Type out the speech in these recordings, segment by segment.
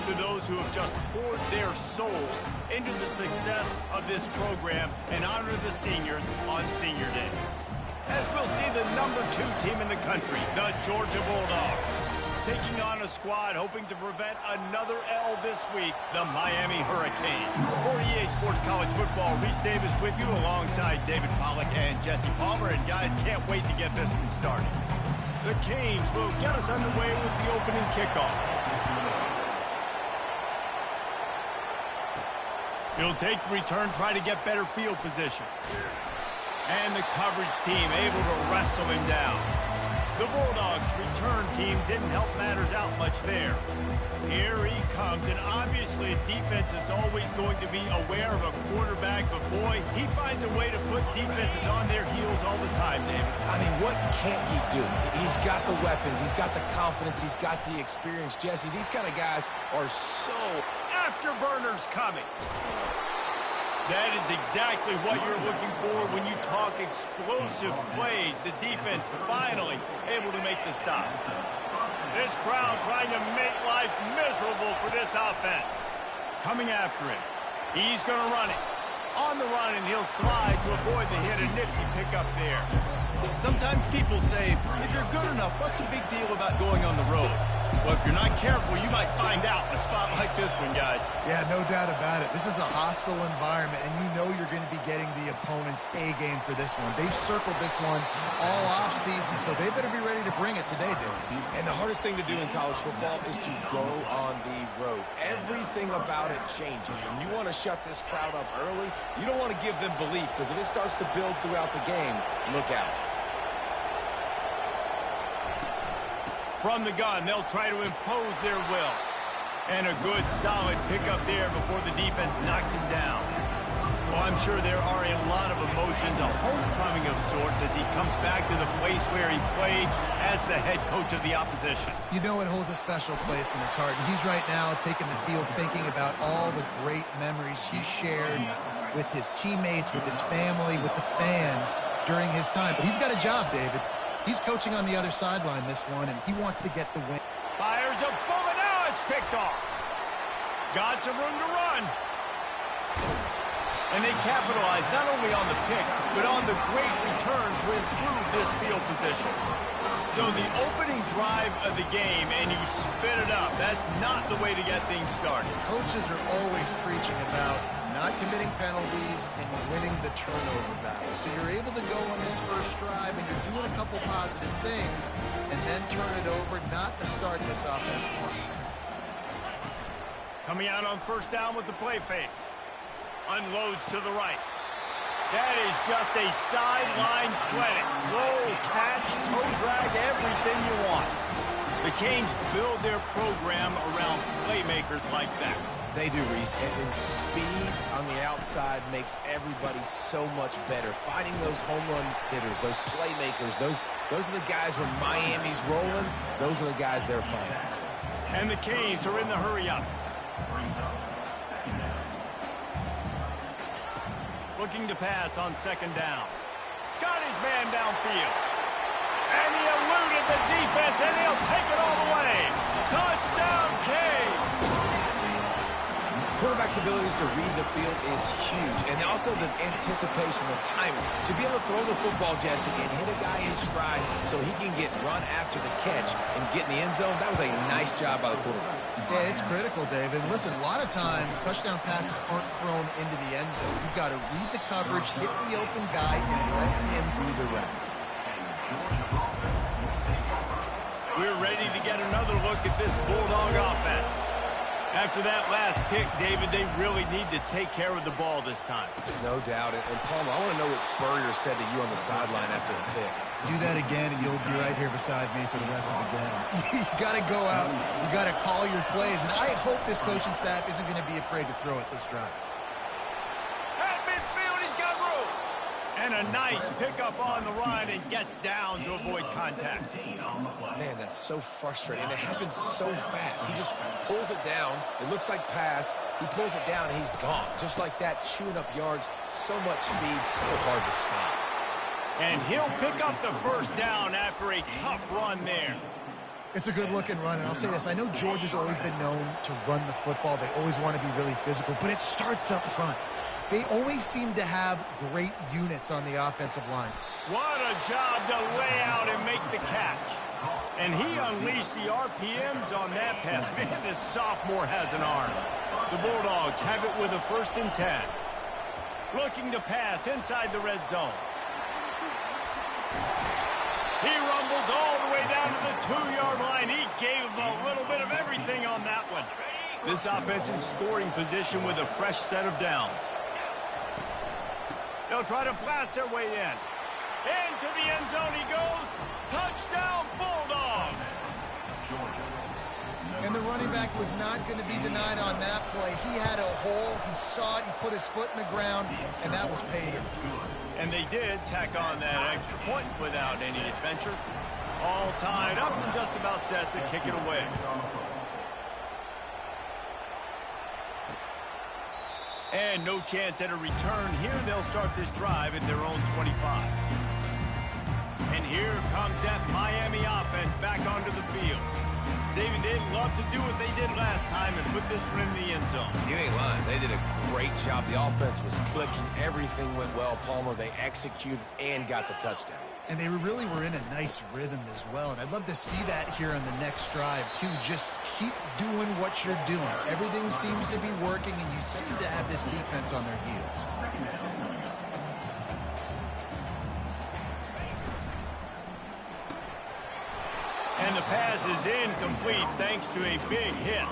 to those who have just poured their souls into the success of this program and honor the seniors on Senior Day. As we'll see the #2 team in the country, the Georgia Bulldogs, taking on a squad hoping to prevent another L this week, the Miami Hurricanes. For EA Sports College Football, Reese Davis with you alongside David Pollack and Jesse Palmer. And guys, can't wait to get this one started. The Canes will get us underway with the opening kickoff. He'll take the return, try to get better field position. And the coverage team able to wrestle him down. The Bulldogs return team didn't help matters out much there. Here he comes, and obviously defense is always going to be aware of a quarterback, but boy, he finds a way to put defenses on their heels all the time, David. I mean, what can't he do? He's got the weapons, he's got the confidence, he's got the experience. Jesse, these kind of guys are so afterburners coming. That is exactly what you're looking for when you talk explosive plays. The defense finally able to make the stop. This crowd trying to make life miserable for this offense. Coming after him. He's going to run it. On the run, and he'll slide to avoid the hit. A nifty pickup there. Sometimes people say, if you're good enough, what's the big deal about going on the road? Well, if you're not careful, you might find out in a spot like this one, guys. Yeah, no doubt about it. This is a hostile environment, and you know you're going to be getting the opponent's A-game for this one. They've circled this one all off-season, so they better be ready to bring it today, dude. And the hardest thing to do in college football is to go on the road. Everything about it changes, and you want to shut this crowd up early. You don't want to give them belief, because if it starts to build throughout the game, look out. From the gun, they'll try to impose their will. And a good, solid pickup there before the defense knocks him down. Well, I'm sure there are a lot of emotions, a homecoming of sorts, as he comes back to the place where he played as the head coach of the opposition. You know it holds a special place in his heart, and he's right now taking the field thinking about all the great memories he shared with his teammates, with his family, with the fans during his time. But he's got a job, David. He's coaching on the other sideline this one, and he wants to get the win. Fires a bullet. Now it's picked off. Got some room to run. And they capitalize not only on the pick, but on the great return to improve this field position. So the opening drive of the game, and you spit it up. That's not the way to get things started. Coaches are always preaching about not committing penalties and winning the turnover battle. So you're able to go on this first drive, and you're doing a couple positive things, and then turn it over, not the start of this offense. Coming out on first down with the play fake. Unloads to the right. That is just a sideline clinic. Throw, catch, toe drag, everything you want. The Canes build their program around playmakers like that. They do, Reese, and speed on the outside makes everybody so much better. Finding those home run hitters, those playmakers, those are the guys when Miami's rolling, those are the guys they're finding. And the Canes are in the hurry-up. Looking to pass on second down. Got his man downfield. And he eluded the defense, and he'll take it all the way. Touchdown, Canes! Quarterback's abilities to read the field is huge, and also the anticipation, the timing. To be able to throw the football, Jesse, and hit a guy in stride so he can get run after the catch and get in the end zone, that was a nice job by the quarterback. Yeah, it's critical, David. Listen, a lot of times touchdown passes aren't thrown into the end zone. You've got to read the coverage, hit the open guy, and let him do the rest. We're ready to get another look at this Bulldog offense. After that last pick, David, they really need to take care of the ball this time. No doubt. And Palmer, I want to know what Spurrier said to you on the sideline after a pick. Do that again, and you'll be right here beside me for the rest of the game. You got to go out. You got to call your plays. And I hope this coaching staff isn't going to be afraid to throw it this drive. At midfield, he's got room. And a nice pickup on the run, and gets down to avoid contact. Man, that's so frustrating. And it happens so fast. He just pulls it down. It looks like pass. He pulls it down, and he's gone. Just like that, chewing up yards. So much speed, so hard to stop. And he'll pick up the first down after a tough run there. It's a good-looking run, and I'll say this. I know Georgia's always been known to run the football. They always want to be really physical, but it starts up front. They always seem to have great units on the offensive line. What a job to lay out and make the catch. And he unleashed the RPMs on that pass. Man, this sophomore has an arm. The Bulldogs have it with a 1st and 10. Looking to pass inside the red zone. He rumbles all the way down to the 2-yard line. He gave him a little bit of everything on that one. This offense in scoring position with a fresh set of downs. They'll try to blast their way in. Into the end zone he goes. Touchdown, Bulldogs! And the running back was not going to be denied on that play. He had a hole. He saw it. He put his foot in the ground, and that was paid. And they did tack on that extra point without any adventure. All tied up and just about set to kick it away. And no chance at a return here. They'll start this drive at their own 25. And here comes that Miami offense back onto the field. David, they'd love to do what they did last time and put this one in the end zone. You ain't lying. They did a great job. The offense was clicking. Everything went well. Palmer, they executed and got the touchdown. And they really were in a nice rhythm as well. And I'd love to see that here on the next drive, too. Just keep doing what you're doing. Everything seems to be working, and you seem to have this defense on their heels. And the pass is incomplete thanks to a big hit.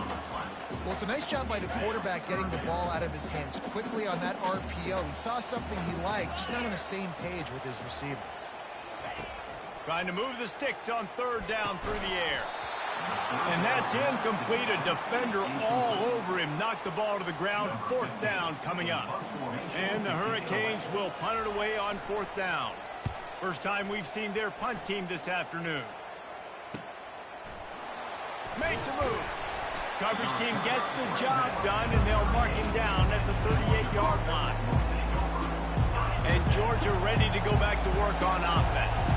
Well, it's a nice job by the quarterback getting the ball out of his hands quickly on that RPO. He saw something he liked, just not on the same page with his receiver. Trying to move the sticks on 3rd down through the air. And that's incomplete. A defender all over him. Knocked the ball to the ground. 4th down coming up. And the Hurricanes will punt it away on 4th down. First time we've seen their punt team this afternoon. Makes a move. Coverage team gets the job done, and they'll mark him down at the 38-yard line. And Georgia ready to go back to work on offense.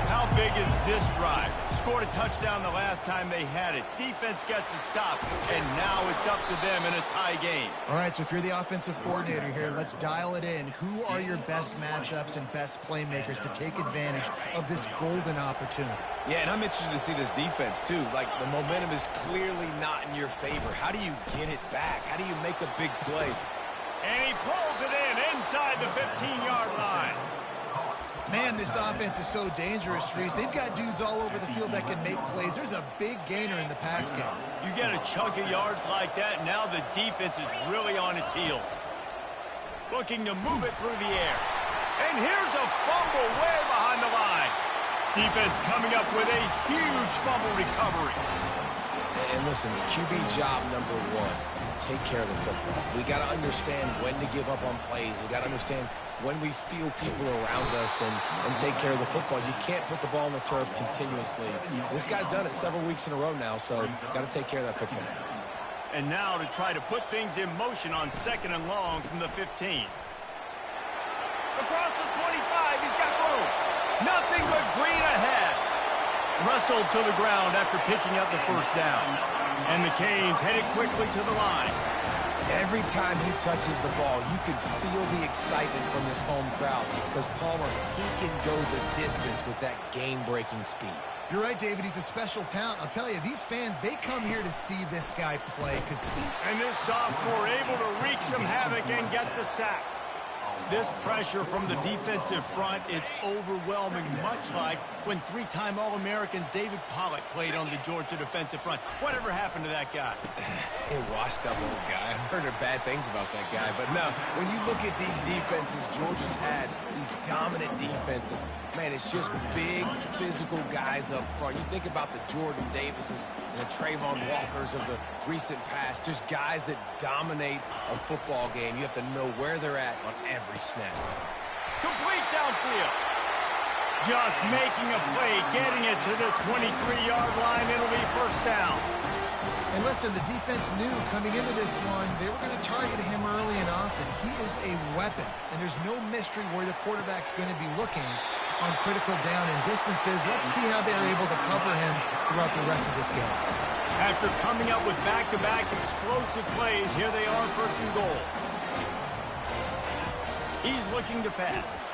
How big is this drive? Scored a touchdown the last time they had it. Defense gets a stop, and now it's up to them in a tie game. All right, so if you're the offensive coordinator here, let's dial it in. Who are your best matchups and best playmakers to take advantage of this golden opportunity? Yeah, and I'm interested to see this defense, too. Like, the momentum is clearly not in your favor. How do you get it back? How do you make a big play? And he pulls it in inside the 15-yard line. Man, this offense is so dangerous, Reese. They've got dudes all over the field that can make plays. There's a big gainer in the pass game. You get a chunk of yards like that, now the defense is really on its heels. Looking to move it through the air. And here's a fumble way behind the line. Defense coming up with a huge fumble recovery. And listen, QB job number 1, take care of the football. We got to understand when to give up on plays. We got to understand when we feel people around us and take care of the football. You can't put the ball on the turf continuously. This guy's done it several weeks in a row now, so got to take care of that football. And now to try to put things in motion on 2nd and long from the 15. Across the 25, he's got room. Nothing but green ahead. Wrestled to the ground after picking up the 1st down. And the Canes headed quickly to the line. Every time he touches the ball, you can feel the excitement from this home crowd because Palmer, he can go the distance with that game-breaking speed. You're right, David. He's a special talent. I'll tell you, these fans, they come here to see this guy play. And this sophomore able to wreak some havoc and get the sack. This pressure from the defensive front is overwhelming, much like when 3-time All-American David Pollack played on the Georgia defensive front. Whatever happened to that guy? A washed-up old guy. I've heard bad things about that guy. But no, when you look at these defenses Georgia's had, these dominant defenses, man, it's just big, physical guys up front. You think about the Jordan Davises and the Trayvon Walkers of the recent past, just guys that dominate a football game. You have to know where they're at on every snap. Complete downfield. Just making a play, getting it to the 23-yard line. It'll be 1st down. And listen, the defense knew coming into this one, they were going to target him early and often. He is a weapon, and there's no mystery where the quarterback's going to be looking. on critical down and distances. Let's see how they're able to cover him throughout the rest of this game. After coming up with back-to-back explosive plays, here they are, 1st and goal. He's looking to pass.